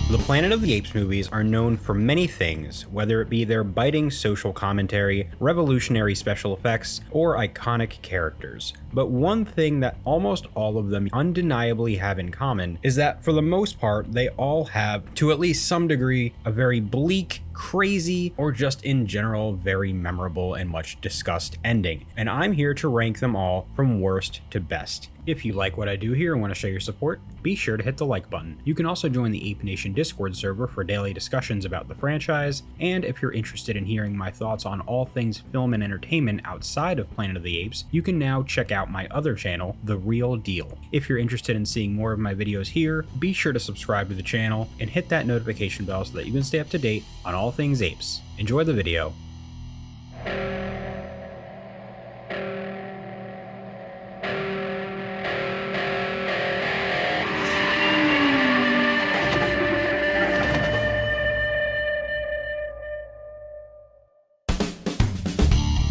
The Planet of the Apes movies are known for many things, whether it be their biting social commentary, revolutionary special effects, or iconic characters. But one thing that almost all of them undeniably have in common is that for the most part, they all have, to at least some degree, a very bleak, crazy, or just in general very memorable and much discussed ending. And I'm here to rank them all from worst to best. If you like what I do here and want to show your support, be sure to hit the like button. You can also join the Ape Nation Discord server for daily discussions about the franchise, and if you're interested in hearing my thoughts on all things film and entertainment outside of Planet of the Apes, you can now check out my other channel, The Real Deal. If you're interested in seeing more of my videos here, be sure to subscribe to the channel and hit that notification bell so that you can stay up to date on all things apes. Enjoy the video.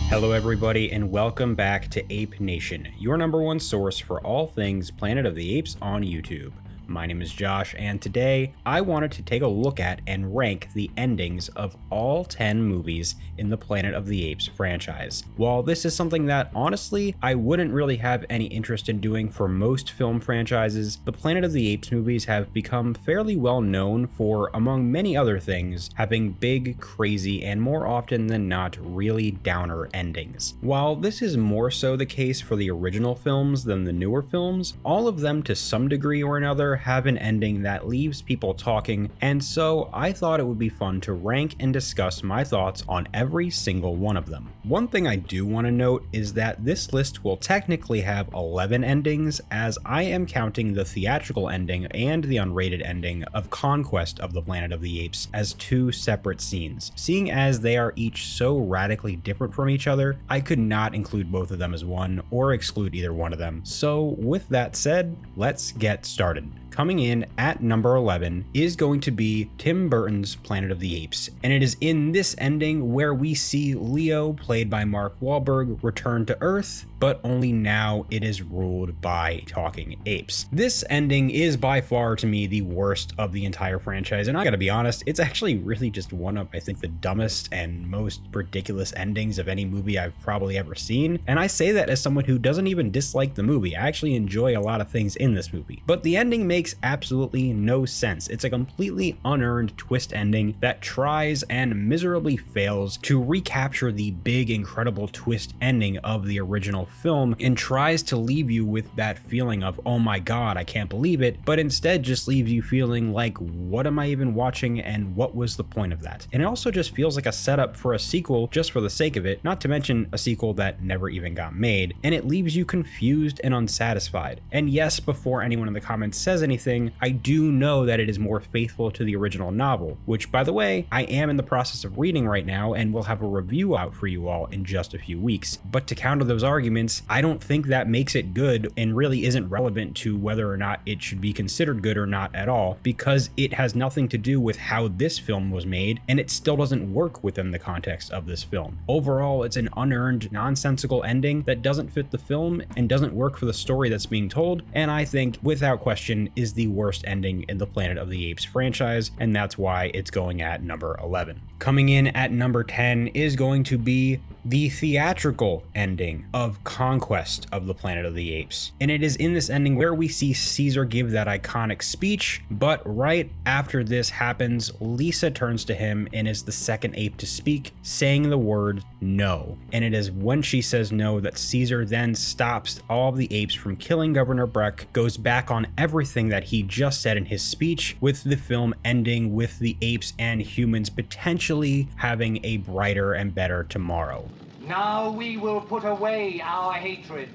Hello everybody and welcome back to Ape Nation, your number one source for all things Planet of the Apes on YouTube. My name is Josh, and today I wanted to take a look at and rank the endings of all 10 movies in the Planet of the Apes franchise. While this is something that honestly I wouldn't really have any interest in doing for most film franchises, the Planet of the Apes movies have become fairly well known for, among many other things, having big, crazy, and more often than not really downer endings. While this is more so the case for the original films than the newer films, all of them to some degree or another have an ending that leaves people talking, and so I thought it would be fun to rank and discuss my thoughts on every single one of them. One thing I do want to note is that this list will technically have 11 endings, as I am counting the theatrical ending and the unrated ending of Conquest of the Planet of the Apes as two separate scenes. Seeing as they are each so radically different from each other, I could not include both of them as one or exclude either one of them. So with that said, let's get started. Coming in at number 11 is going to be Tim Burton's Planet of the Apes, and it is in this ending where we see Leo, played by Mark Wahlberg, return to Earth, but only now it is ruled by talking apes. This ending is by far to me the worst of the entire franchise, and I gotta be honest, it's actually really just one of, I think, the dumbest and most ridiculous endings of any movie I've probably ever seen, and I say that as someone who doesn't even dislike the movie. I actually enjoy a lot of things in this movie, but the ending makes absolutely no sense. It's a completely unearned twist ending that tries and miserably fails to recapture the big, incredible twist ending of the original film and tries to leave you with that feeling of, oh my god, I can't believe it, but instead just leaves you feeling like, what am I even watching and what was the point of that? And it also just feels like a setup for a sequel just for the sake of it, not to mention a sequel that never even got made, and it leaves you confused and unsatisfied. And yes, before anyone in the comments says anything, I do know that it is more faithful to the original novel, which, by the way, I am in the process of reading right now and will have a review out for you all in just a few weeks. But to counter those arguments, I don't think that makes it good and really isn't relevant to whether or not it should be considered good or not at all, because it has nothing to do with how this film was made, and it still doesn't work within the context of this film. Overall, it's an unearned, nonsensical ending that doesn't fit the film and doesn't work for the story that's being told, and I think, without question, is the worst ending in the Planet of the Apes franchise, and that's why it's going at number 11. Coming in at number 10 is going to be the theatrical ending of Conquest of the Planet of the Apes. And it is in this ending where we see Caesar give that iconic speech, but right after this happens, Lisa turns to him and is the second ape to speak, saying the word no. And it is when she says no that Caesar then stops all of the apes from killing Governor Breck, goes back on everything that he just said in his speech, with the film ending with the apes and humans potentially having a brighter and better tomorrow. Now we will put away our hatred.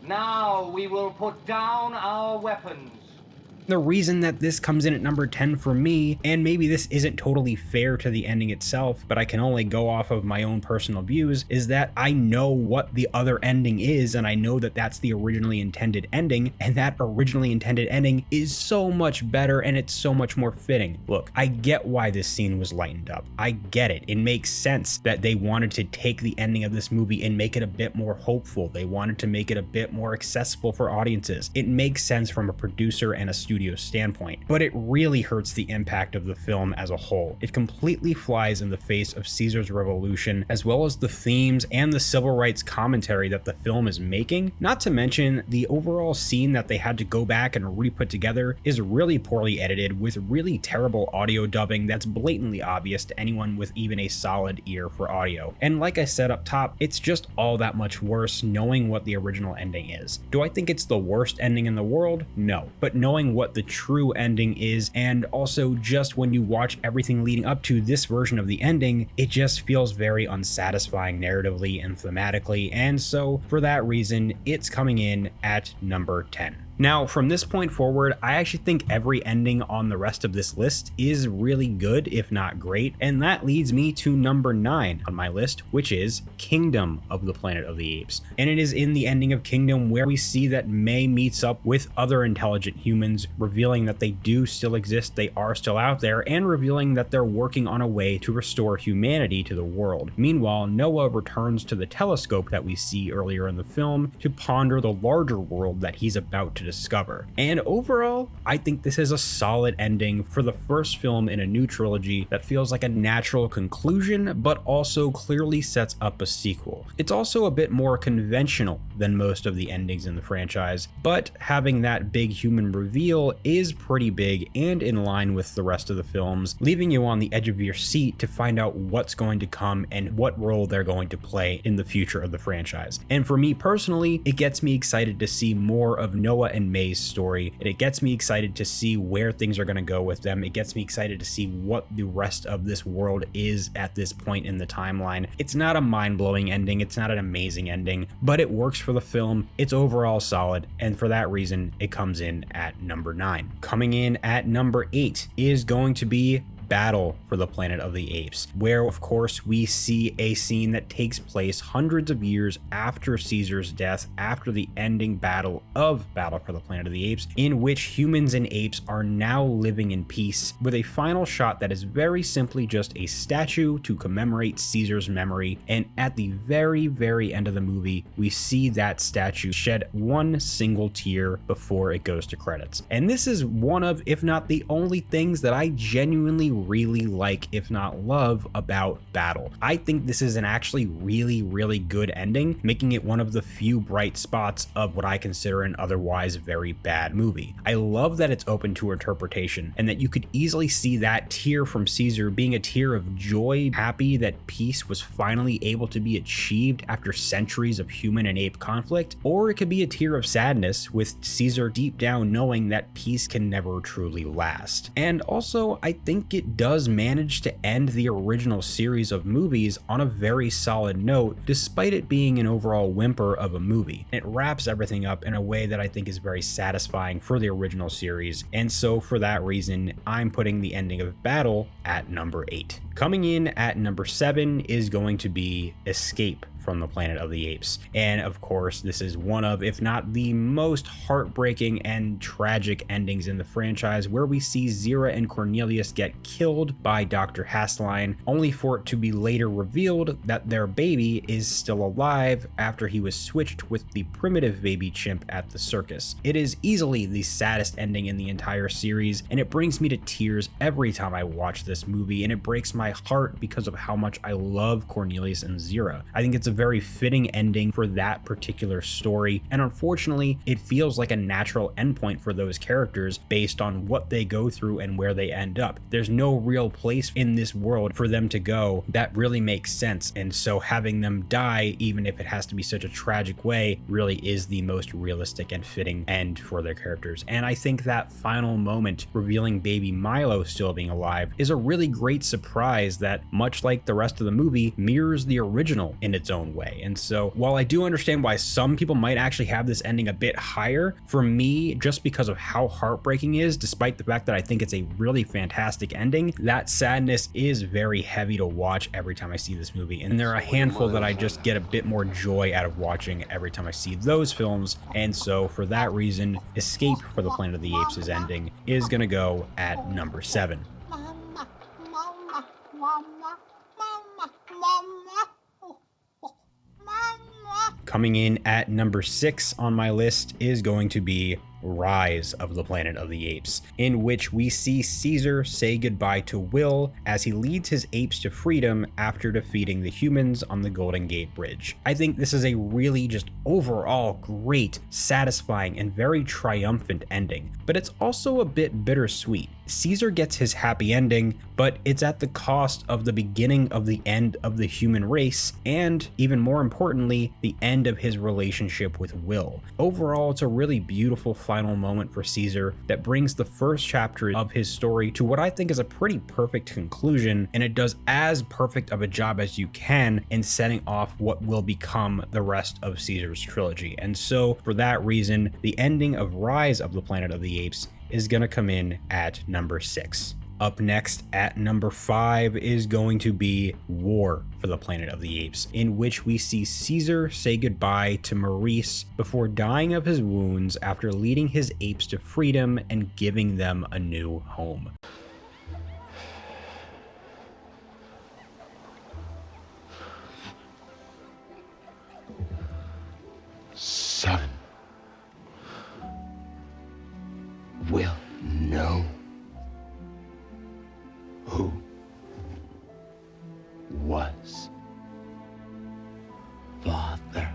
Now we will put down our weapons. The reason that this comes in at number 10 for me, and maybe this isn't totally fair to the ending itself, but I can only go off of my own personal views, is that I know what the other ending is, and I know that that's the originally intended ending, and that originally intended ending is so much better and it's so much more fitting. Look, I get why this scene was lightened up. I get it. It makes sense that they wanted to take the ending of this movie and make it a bit more hopeful. They wanted to make it a bit more accessible for audiences. It makes sense from a producer and a studio studio standpoint, but it really hurts the impact of the film as a whole. It completely flies in the face of Caesar's revolution, as well as the themes and the civil rights commentary that the film is making. Not to mention, the overall scene that they had to go back and re-put together is really poorly edited with really terrible audio dubbing that's blatantly obvious to anyone with even a solid ear for audio. And like I said up top, it's just all that much worse knowing what the original ending is. Do I think it's the worst ending in the world? No. But knowing what the true ending is, and also just when you watch everything leading up to this version of the ending, it just feels very unsatisfying narratively and thematically, and so for that reason, it's coming in at number 10. Now, from this point forward, I actually think every ending on the rest of this list is really good, if not great, and that leads me to number 9 on my list, which is Kingdom of the Planet of the Apes. And it is in the ending of Kingdom where we see that May meets up with other intelligent humans, revealing that they do still exist, they are still out there, and revealing that they're working on a way to restore humanity to the world. Meanwhile, Noah returns to the telescope that we see earlier in the film to ponder the larger world that he's about to discover. And overall, I think this is a solid ending for the first film in a new trilogy that feels like a natural conclusion, but also clearly sets up a sequel. It's also a bit more conventional than most of the endings in the franchise, but having that big human reveal is pretty big and in line with the rest of the films, leaving you on the edge of your seat to find out what's going to come and what role they're going to play in the future of the franchise. And for me personally, it gets me excited to see more of Noah and May's story, and it gets me excited to see where things are going to go with them. It gets me excited to see what the rest of this world is at this point in the timeline. It's not a mind-blowing ending, it's not an amazing ending, but it works for the film. It's overall solid, and for that reason, it comes in at number 9. Coming in at number 8 is going to be Battle for the Planet of the Apes, where of course we see a scene that takes place hundreds of years after Caesar's death, after the ending battle of Battle for the Planet of the Apes, in which humans and apes are now living in peace, with a final shot that is very simply just a statue to commemorate Caesar's memory. And at the very end of the movie, we see that statue shed one single tear before it goes to credits. And this is one of, if not the only things that I genuinely really like, if not love, about Battle. I think this is an actually really good ending, making it one of the few bright spots of what I consider an otherwise very bad movie. I love that it's open to interpretation, and that you could easily see that tear from Caesar being a tear of joy, happy that peace was finally able to be achieved after centuries of human and ape conflict, or it could be a tear of sadness with Caesar deep down knowing that peace can never truly last. And also, I think it does manage to end the original series of movies on a very solid note, despite it being an overall whimper of a movie. It wraps everything up in a way that I think is very satisfying for the original series, and so for that reason, I'm putting the ending of Battle at number 8. Coming in at number 7 is going to be Escape from the Planet of the Apes. And of course, this is one of, if not the most heartbreaking and tragic endings in the franchise, where we see Zira and Cornelius get killed by Dr. Hastline, only for it to be later revealed that their baby is still alive after he was switched with the primitive baby chimp at the circus. It is easily the saddest ending in the entire series, and it brings me to tears every time I watch this movie, and it breaks my heart because of how much I love Cornelius and Zira. I think it's a very fitting ending for that particular story, and unfortunately it feels like a natural endpoint for those characters based on what they go through and where they end up. There's no real place in this world for them to go that really makes sense, and so having them die, even if it has to be such a tragic way, really is the most realistic and fitting end for their characters. And I think that final moment revealing baby Milo still being alive is a really great surprise that, much like the rest of the movie, mirrors the original in its own way. And so while I do understand why some people might actually have this ending a bit higher, for me, just because of how heartbreaking it is, despite the fact that I think it's a really fantastic ending, that sadness is very heavy to watch every time I see this movie. And there are a handful that I just get a bit more joy out of watching every time I see those films. And so for that reason, Escape for the Planet of the Apes' ending is gonna go at number 7. Coming in at number 6 on my list is going to be Rise of the Planet of the Apes, in which we see Caesar say goodbye to Will as he leads his apes to freedom after defeating the humans on the Golden Gate Bridge. I think this is a really just overall great, satisfying, and very triumphant ending, but it's also a bit bittersweet. Caesar gets his happy ending, but it's at the cost of the beginning of the end of the human race, and even more importantly, the end of his relationship with Will. Overall, it's a really beautiful final moment for Caesar that brings the first chapter of his story to what I think is a pretty perfect conclusion, and it does as perfect of a job as you can in setting off what will become the rest of Caesar's trilogy. And so, for that reason, the ending of Rise of the Planet of the Apes is going to come in at number 6. Up next at number 5 is going to be War for the Planet of the Apes, in which we see Caesar say goodbye to Maurice before dying of his wounds after leading his apes to freedom and giving them a new home. Son will know who was father.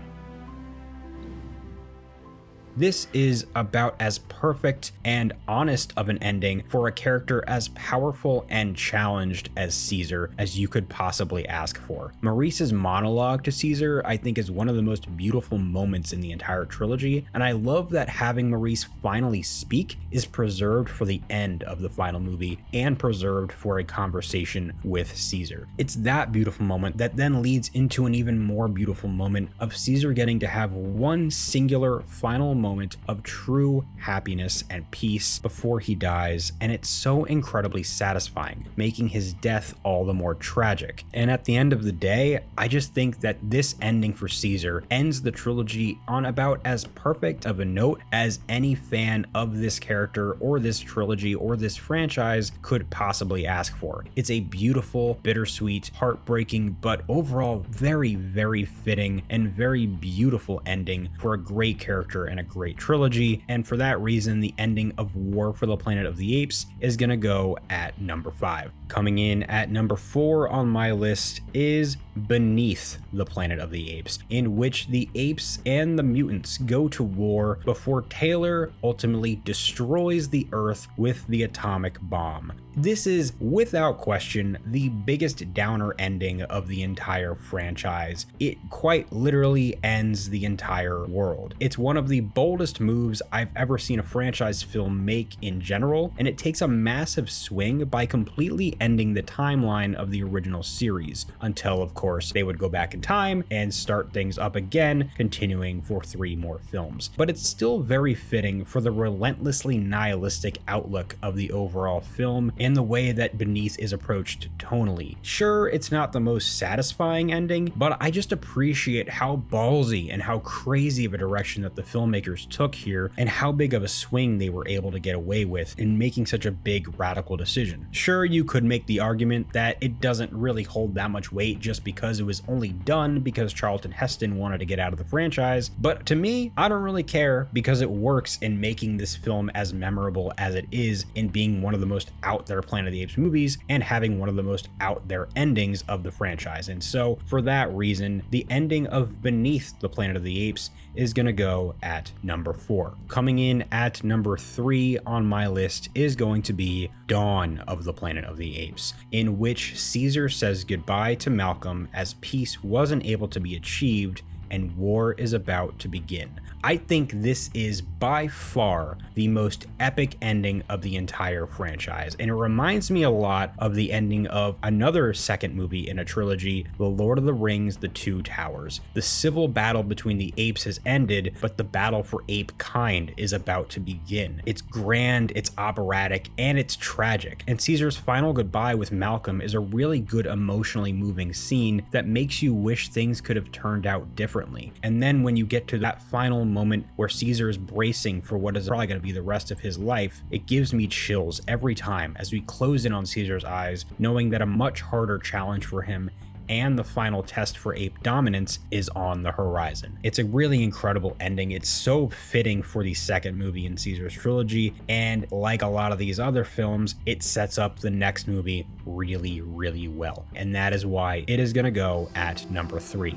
This is about as perfect and honest of an ending for a character as powerful and challenged as Caesar as you could possibly ask for. Maurice's monologue to Caesar, I think, is one of the most beautiful moments in the entire trilogy, and I love that having Maurice finally speak is preserved for the end of the final movie and preserved for a conversation with Caesar. It's that beautiful moment that then leads into an even more beautiful moment of Caesar getting to have one singular final moment of true happiness and peace before he dies, and it's so incredibly satisfying, making his death all the more tragic. And at the end of the day, I just think that this ending for Caesar ends the trilogy on about as perfect of a note as any fan of this character or this trilogy or this franchise could possibly ask for. It's a beautiful, bittersweet, heartbreaking, but overall very, very fitting and very beautiful ending for a great character and a great trilogy, and for that reason, the ending of War for the Planet of the Apes is gonna go at number 5. Coming in at number 4 on my list is Beneath the Planet of the Apes, in which the apes and the mutants go to war before Taylor ultimately destroys the Earth with the atomic bomb. This is, without question, the biggest downer ending of the entire franchise. It quite literally ends the entire world. It's one of the boldest moves I've ever seen a franchise film make in general, and it takes a massive swing by completely ending the timeline of the original series, until of course they would go back in time and start things up again, continuing for 3 more films. But it's still very fitting for the relentlessly nihilistic outlook of the overall film and the way that Beneath is approached tonally. Sure, it's not the most satisfying ending, but I just appreciate how ballsy and how crazy of a direction that the filmmakers took here, and how big of a swing they were able to get away with in making such a big radical decision. Sure, you could make the argument that it doesn't really hold that much weight just because it was only done because Charlton Heston wanted to get out of the franchise, but to me, I don't really care because it works in making this film as memorable as it is, in being one of the most out there Planet of the Apes movies and having one of the most out there endings of the franchise. And so for that reason, the ending of Beneath the Planet of the Apes is gonna go at number 4. Coming in at number 3 on my list is going to be Dawn of the Planet of the Apes, in which Caesar says goodbye to Malcolm as peace wasn't able to be achieved and war is about to begin. I think this is by far the most epic ending of the entire franchise, and it reminds me a lot of the ending of another second movie in a trilogy, The Lord of the Rings: The Two Towers. The civil battle between the apes has ended, but the battle for ape kind is about to begin. It's grand, it's operatic, and it's tragic, and Caesar's final goodbye with Malcolm is a really good emotionally moving scene that makes you wish things could have turned out differently. And then when you get to that final moment where Caesar is bracing for what is probably going to be the rest of his life, it gives me chills every time as we close in on Caesar's eyes, knowing that a much harder challenge for him and the final test for ape dominance is on the horizon. It's a really incredible ending. It's so fitting for the second movie in Caesar's trilogy, and like a lot of these other films, it sets up the next movie really, really well. And that is why it is going to go at number 3.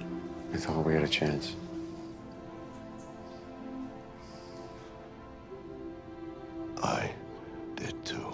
I thought we had a chance. I did too.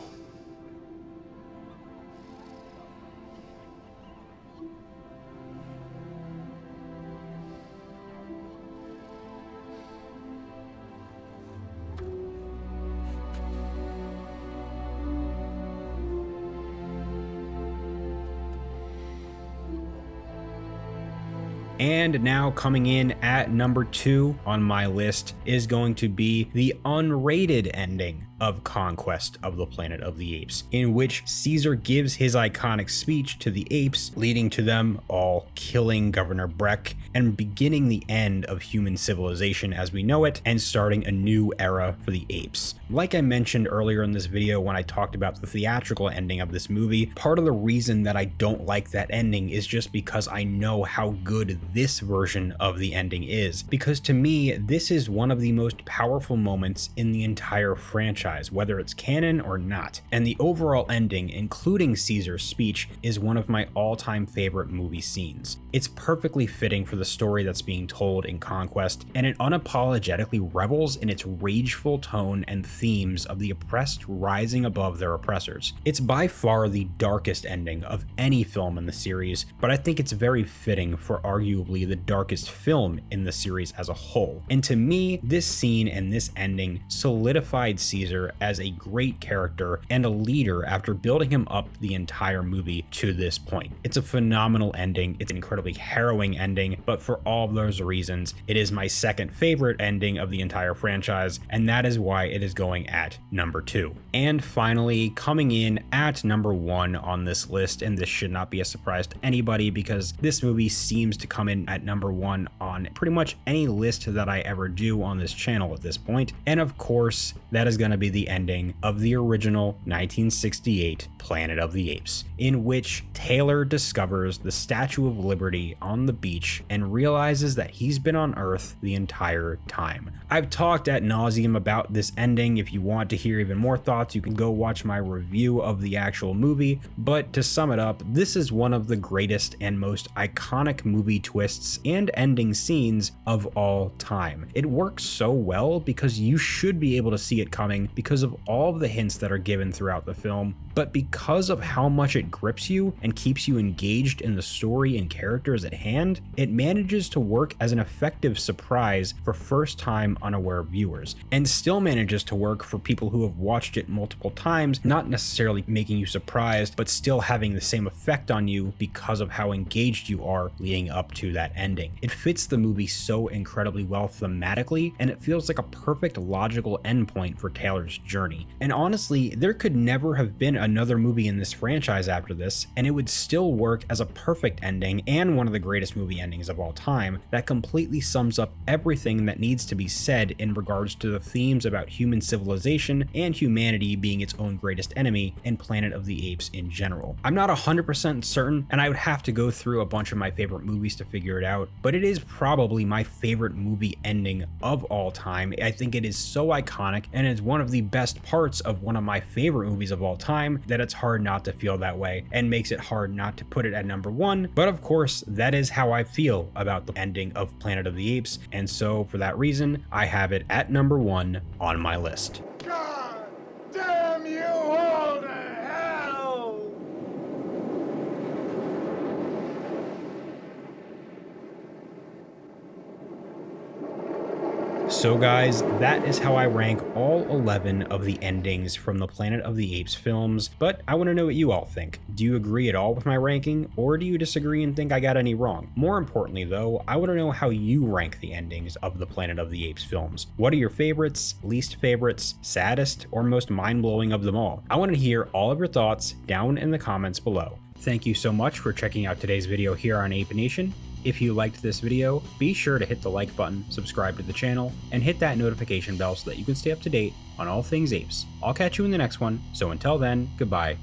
And now coming in at number 2 on my list is going to be the unrated ending of Conquest of the Planet of the Apes, in which Caesar gives his iconic speech to the apes, leading to them all killing Governor Breck and beginning the end of human civilization as we know it and starting a new era for the apes. Like I mentioned earlier in this video when I talked about the theatrical ending of this movie, part of the reason that I don't like that ending is just because I know how good this version of the ending is, because to me this is one of the most powerful moments in the entire franchise, whether it's canon or not, and the overall ending, including Caesar's speech, is one of my all-time favorite movie scenes. It's perfectly fitting for the story that's being told in Conquest, and it unapologetically revels in its rageful tone and themes of the oppressed rising above their oppressors. It's by far the darkest ending of any film in the series, but I think it's very fitting for arguably the darkest film in the series as a whole. And to me, this scene and this ending solidified Caesar as a great character and a leader after building him up the entire movie to this point. It's a phenomenal ending. It's an incredibly harrowing ending, but for all of those reasons, it is my second favorite ending of the entire franchise, and that is why it is going at number 2. And finally, coming in at number 1 on this list, and this should not be a surprise to anybody because this movie seems to come in at number 1 on pretty much any list that I ever do on this channel at this point, and of course, that is going to be the ending of the original 1968 Planet of the Apes, in which Taylor discovers the Statue of Liberty on the beach and realizes that he's been on Earth the entire time. I've talked ad nauseum about this ending. If you want to hear even more thoughts, you can go watch my review of the actual movie, but to sum it up, this is one of the greatest and most iconic movie twists and ending scenes of all time. It works so well because you should be able to see it coming because of all of the hints that are given throughout the film, but because of how much it grips you and keeps you engaged in the story and characters at hand, it manages to work as an effective surprise for first-time unaware viewers, and still manages to work for people who have watched it multiple times, not necessarily making you surprised, but still having the same effect on you because of how engaged you are leading up to that ending. It fits the movie so incredibly well thematically, and it feels like a perfect logical endpoint for Taylor's journey. And honestly, there could never have been another movie in this franchise after this, and it would still work as a perfect ending and one of the greatest movie endings of all time that completely sums up everything that needs to be said in regards to the themes about human civilization and humanity being its own greatest enemy and Planet of the Apes in general. I'm not 100% certain, and I would have to go through a bunch of my favorite movies to figure it out, but it is probably my favorite movie ending of all time. I think it is so iconic, and it's one of the best parts of one of my favorite movies of all time that it's hard not to feel that way and makes it hard not to put it at number 1. But of course, that is how I feel about the ending of Planet of the Apes, and so for that reason, I have it at number 1 on my list. God damn you all to hell! So guys, that is how I rank all 11 of the endings from the Planet of the Apes films, but I want to know what you all think. Do you agree at all with my ranking, or do you disagree and think I got any wrong? More importantly though, I want to know how you rank the endings of the Planet of the Apes films. What are your favorites, least favorites, saddest, or most mind-blowing of them all? I want to hear all of your thoughts down in the comments below. Thank you so much for checking out today's video here on Ape Nation. If you liked this video, be sure to hit the like button, subscribe to the channel, and hit that notification bell so that you can stay up to date on all things apes. I'll catch you in the next one, so until then, goodbye.